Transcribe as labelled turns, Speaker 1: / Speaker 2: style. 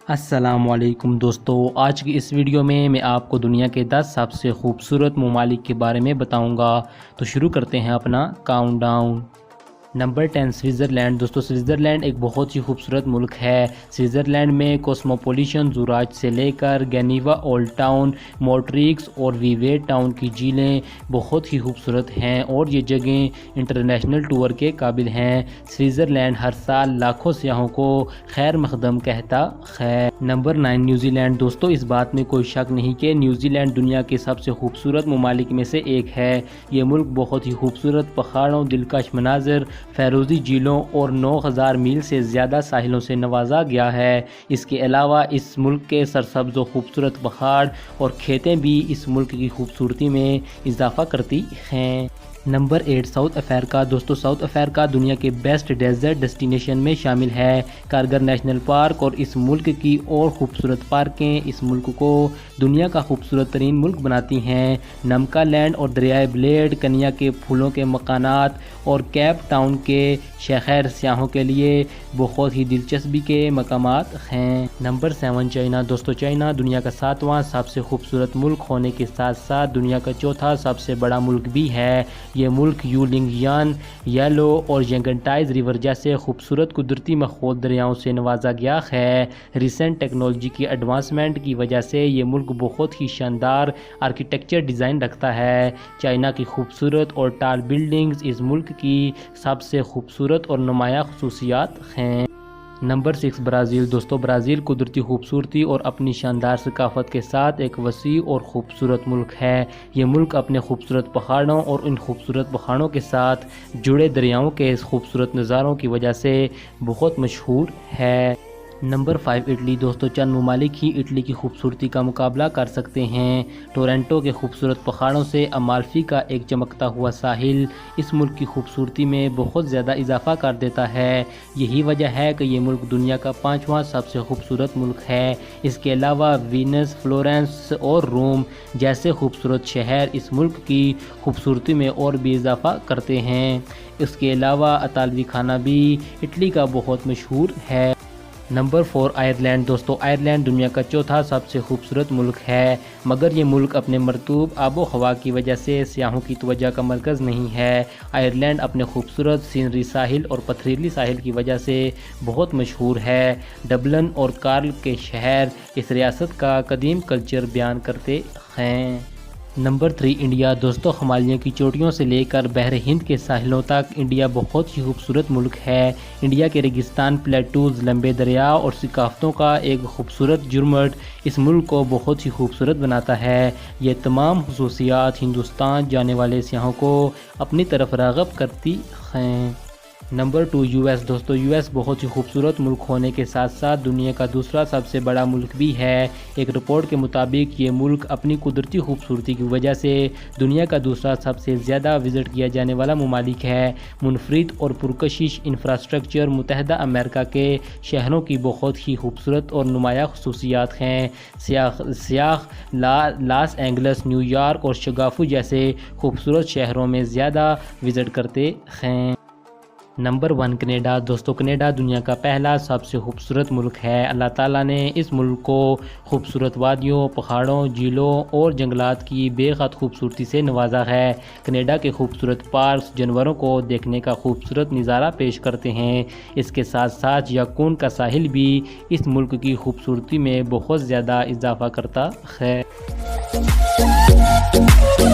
Speaker 1: السلام علیکم دوستو، آج کی اس ویڈیو میں آپ کو دنیا کے 10 سب سے خوبصورت ممالک کے بارے میں بتاؤں گا۔ تو شروع کرتے ہیں اپنا کاؤنٹ ڈاؤن۔ Number 10 Switzerland. دوستو سوئٹزرلینڈ ایک بہت ہی خوبصورت ملک ہے۔ سوئٹزرلینڈ میں کوسموپولیشن زوراج سے لے کر گینیوا اولڈ ٹاؤن، مونٹریکس اور ویویٹ ٹاؤن کی جھیلیں بہت ہی خوبصورت ہیں اور یہ جگہیں انٹرنیشنل ٹور کے قابل ہیں۔ سوئٹزرلینڈ ہر سال لاکھوں سیاحوں کو خیر مقدم کہتا ہے۔ Number 9 New Zealand. دوستو اس بات میں کوئی شک نہیں کہ نیوزی لینڈ دنیا کے سب سے خوبصورت ممالک میں سے ایک ہے۔ یہ ملک بہت ہی خوبصورت پہاڑوں، دلکش مناظر، فیروزی جھیلوں اور 9000 میل سے زیادہ ساحلوں سے نوازا گیا ہے۔ اس کے علاوہ اس ملک کے سرسبز و خوبصورت پہاڑ اور کھیتیں بھی اس ملک کی خوبصورتی میں اضافہ کرتی ہیں۔ Number 8 South Africa. دوستو ساؤتھ افریقہ دنیا کے بیسٹ ڈیزرٹ ڈیسٹینیشن میں شامل ہے۔ کارگر نیشنل پارک اور اس ملک کی اور خوبصورت پارکیں اس ملک کو دنیا کا خوبصورت ترین ملک بناتی ہیں۔ نمکا لینڈ اور دریائے بلیڈ، کنیا کے پھولوں کے مکانات اور کیپ ٹاؤن کے شہر سیاحوں کے لیے بہت ہی دلچسپی کے مقامات ہیں۔ Number 7 China. دوستو چائنا دنیا کا 7واں سب سے خوبصورت ملک ہونے کے ساتھ ساتھ دنیا کا 4تھا سب سے بڑا ملک بھی ہے۔ یہ ملک یولنگیان، یلو اور ینگنٹائز ریور جیسے خوبصورت قدرتی ماحول دریاؤں سے نوازا گیا ہے۔ ریسنٹ ٹیکنالوجی کی ایڈوانسمنٹ کی وجہ سے یہ ملک بہت ہی شاندار آرکیٹیکچر ڈیزائن رکھتا ہے۔ چائنا کی خوبصورت اور ٹال بلڈنگز اس ملک کی سب سے خوبصورت اور نمایاں خصوصیات ہیں۔ Number 6 Brazil. دوستو برازیل قدرتی خوبصورتی اور اپنی شاندار ثقافت کے ساتھ ایک وسیع اور خوبصورت ملک ہے۔ یہ ملک اپنے خوبصورت پہاڑوں اور ان خوبصورت پہاڑوں کے ساتھ جڑے دریاؤں کے خوبصورت نظاروں کی وجہ سے بہت مشہور ہے۔ Number 5 Italy. دوستو چند ممالک ہی اٹلی کی خوبصورتی کا مقابلہ کر سکتے ہیں۔ ٹورنٹو کے خوبصورت پہاڑوں سے امالفی کا ایک چمکتا ہوا ساحل اس ملک کی خوبصورتی میں بہت زیادہ اضافہ کر دیتا ہے۔ یہی وجہ ہے کہ یہ ملک دنیا کا 5واں سب سے خوبصورت ملک ہے۔ اس کے علاوہ وینس، فلورنس اور روم جیسے خوبصورت شہر اس ملک کی خوبصورتی میں اور بھی اضافہ کرتے ہیں۔ اس کے علاوہ اطالوی کھانا بھی اٹلی کا بہت مشہور ہے۔ Number 4 Ireland. دوستو آئرلینڈ دنیا کا 4تھا سب سے خوبصورت ملک ہے، مگر یہ ملک اپنے مرطوب آب و ہوا کی وجہ سے سیاحوں کی توجہ کا مرکز نہیں ہے۔ آئرلینڈ اپنے خوبصورت سینری ساحل اور پتھریلی ساحل کی وجہ سے بہت مشہور ہے۔ ڈبلن اور کارل کے شہر اس ریاست کا قدیم کلچر بیان کرتے ہیں۔ Number 3 India. دوستو ہمالیہ کی چوٹیوں سے لے کر بحر ہند کے ساحلوں تک انڈیا بہت ہی خوبصورت ملک ہے۔ انڈیا کے ریگستان، پلیٹوز، لمبے دریا اور ثقافتوں کا ایک خوبصورت جھرمٹ اس ملک کو بہت ہی خوبصورت بناتا ہے۔ یہ تمام خصوصیات ہندوستان جانے والے سیاحوں کو اپنی طرف راغب کرتی ہیں۔ Number 2 U S. دوستو یو ایس بہت ہی خوبصورت ملک ہونے کے ساتھ ساتھ دنیا کا دوسرا سب سے بڑا ملک بھی ہے۔ ایک رپورٹ کے مطابق یہ ملک اپنی قدرتی خوبصورتی کی وجہ سے دنیا کا دوسرا سب سے زیادہ وزٹ کیا جانے والا ممالک ہے۔ منفرد اور پرکشش انفراسٹرکچر متحدہ امریکہ کے شہروں کی بہت ہی خوبصورت اور نمایاں خصوصیات ہیں۔ سیاح لاس اینجلس، نیو یارک اور شگافو جیسے خوبصورت شہروں میں زیادہ وزٹ کرتے ہیں۔ Number 1 Canada. دوستو کینیڈا دنیا کا پہلا سب سے خوبصورت ملک ہے۔ اللہ تعالیٰ نے اس ملک کو خوبصورت وادیوں، پہاڑوں، جھیلوں اور جنگلات کی بے حد خوبصورتی سے نوازا ہے۔ کینیڈا کے خوبصورت پارکس جانوروں کو دیکھنے کا خوبصورت نظارہ پیش کرتے ہیں۔ اس کے ساتھ ساتھ یاکون کا ساحل بھی اس ملک کی خوبصورتی میں بہت زیادہ اضافہ کرتا ہے۔